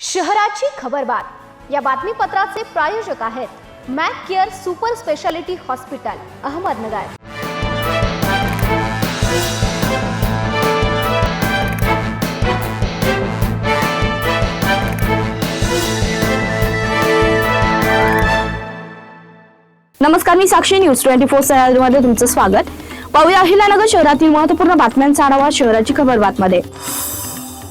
शहराची खबरबात या बातमीपत्राचे प्रायोजक आहेत Mac care super speciality hospital Ahmednagar. नमस्कार, मी साक्षी न्यूज 24 मध्ये तुमचं स्वागत। पाहूया अहिल्यानगर शहरातील महत्त्वपूर्ण बातम्यांचा आढावा शहराची खबरबात मध्ये।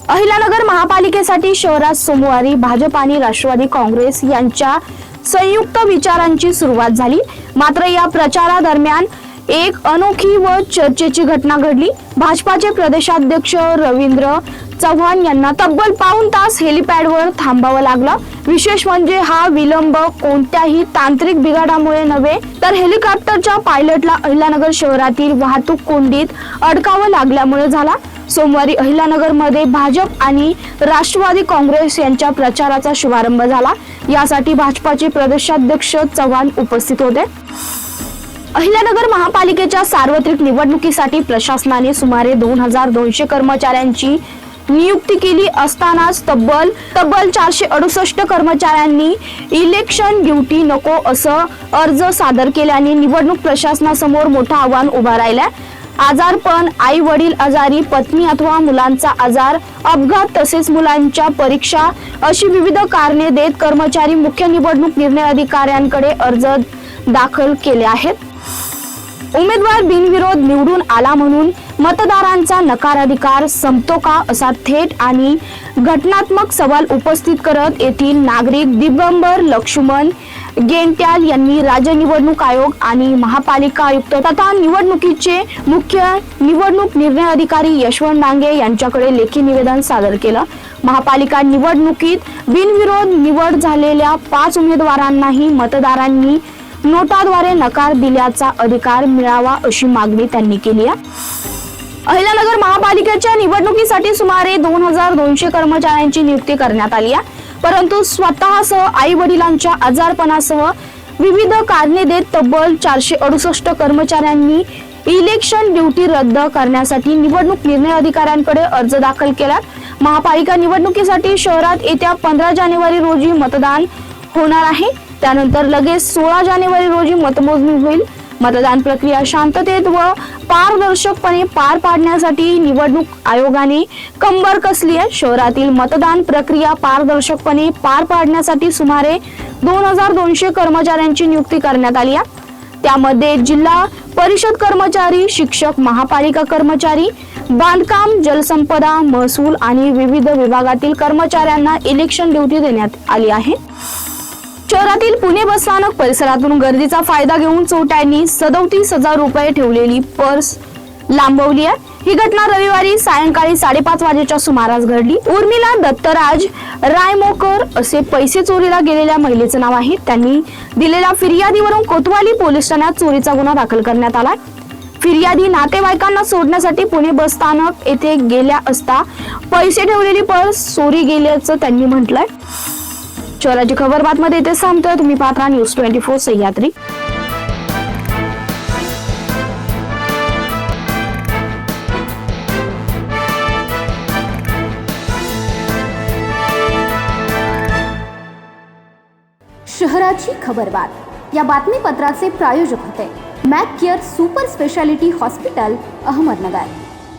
अहिल्यानगर महापालिकेसाठी शहरात सोमवारी भाजप आणि राष्ट्रवादी काँग्रेस यांच्या संयुक्त विचारांची सुरुवात झाली। मात्र या प्रचारादरम्यान एक अनोखी व चर्चेची घटना घडली। भाजपाचे प्रदेशाध्यक्ष रवींद्र चव्हाण यांना तब्बल पाऊण तास हेलिपॅडवर थांबावं लागलं। विशेष म्हणजे हा विलंब कोणत्याही तांत्रिक बिघाडामुळे नव्हे, तर हेलिकॉप्टरच्या पायलटला अहिल्यानगर शहरातील वाहतूक कोंडीत अडकावं लागल्यामुळे झाला। सोमवारी अहिल्यानगर मध्ये भाजप आणि राष्ट्रवादी काँग्रेस यांच्या प्रचाराचा शुभारंभ झाला। यासाठी भाजपाचे प्रदेशाध्यक्ष चव्हाण उपस्थित होते। अहिल्यानगर महापालिकेच्या सार्वत्रिक निवडणुकीसाठी प्रशासनाने सुमारे 2200 कर्मचाऱ्यांची नियुक्ती केली असतानाच तब्बल 468 कर्मचाऱ्यांनी इलेक्शन ड्युटी नको असं अर्ज सादर केल्याने निवडणूक प्रशासनासमोर मोठं आव्हान उभं राहिलं। आजारपण, आई वडील आजारी, पत्नी अथवा मुलांचा आजार, अपघात तसेच मुलांच्या परीक्षा अशी विविध कारणे देत कर्मचारी मुख्य निवडणूक निर्णय अधिकाऱ्यांकडे अर्ज दाखल केले आहेत। उमेदवार बिनविरोध निवडून आला म्हणून मतदारांचा नकार अधिकार संपतो का, असा थेट आणि घटनात्मक सवाल उपस्थित करत येथील नागरिक दिगंबर लक्ष्मण गेंट्याल यांनी राज्य निवडणूक आयोग आणि महापालिका आयुक्त तथा निवडणुकीचे मुख्य निवडणूक निर्णय अधिकारी यशवंत डांगे यांच्याकडे लेखी निवेदन सादर केलं। महापालिका निवडणुकीत बिनविरोध निवड झालेल्या 5 उमेदवारांनाही मतदारांनी नोटाद्वारे नकार दिल्याचा अधिकार मिळावा अशी मागणी त्यांनी केली आहे। अहिल्यानगर महापालिकेच्या निवडणुकीसाठी सुमारे 2200 कर्मचाऱ्यांची नियुक्ती करण्यात आली आहे, परंतु स्वतःसह आई वडिलांच्या आजारपणासह विविध कारणे देत तब्बल 468 कर्मचाऱ्यांनी इलेक्शन ड्युटी रद्द करण्यासाठी निवडणूक निर्णय अधिकाऱ्यांकडे अर्ज दाखल केला। महापालिका निवडणुकीसाठी शहरात येत्या 15 जानेवारी रोजी मतदान होणार आहे। त्यानंतर लगेच 16 जानेवारी रोजी मतमोजणी होईल। मतदान प्रक्रिया शांततेत व पारदर्शकपणे पार पाडण्यासाठी निवडणूक आयोगाने कंबर कसली आहे। शहरातील मतदान प्रक्रिया पारदर्शकपणे पार पाडण्यासाठी सुमारे 2200 कर्मचाऱ्यांची नियुक्ती करण्यात आली आहे। त्यामध्ये जिल्हा परिषद कर्मचारी, शिक्षक, महापालिका कर्मचारी, बांधकाम, जलसंपदा, महसूल आणि विविध विभागातील कर्मचाऱ्यांना इलेक्शन ड्युटी देण्यात आली आहे। शहरातील पुणे बसस्थानक परिसरातून गर्दीचा फायदा घेऊन चोरट्यांनी 37,000 रुपये ठेवलेली पर्स लांबवली आहे। ही घटना रविवारी सायंकाळी 5:30 वाजेच्या सुमारास घडली। उर्मिला दत्तराज रायमोकर असे पैसे चोरीला गेलेल्या महिलेचे नाव आहे। त्यांनी दिलेल्या फिर्यादीवरून कोतवाली पोलीस ठाण्यात चोरीचा गुन्हा दाखल करण्यात आला। फिर्यादी नातेवाईकांना सोडण्यासाठी पुणे बसस्थानक येथे गेल्या असता पैसे ठेवलेली पर्स चोरी गेल्याचं त्यांनी म्हटलंय। शहराची खबरबात मध्ये इथे थांबतोय। तुम्ही पाहता न्यूज 24 सह्याद्री। शहराची खबरबात या बातमीपत्राचे प्रायोजक होते Mac care super speciality hospital Ahmednagar.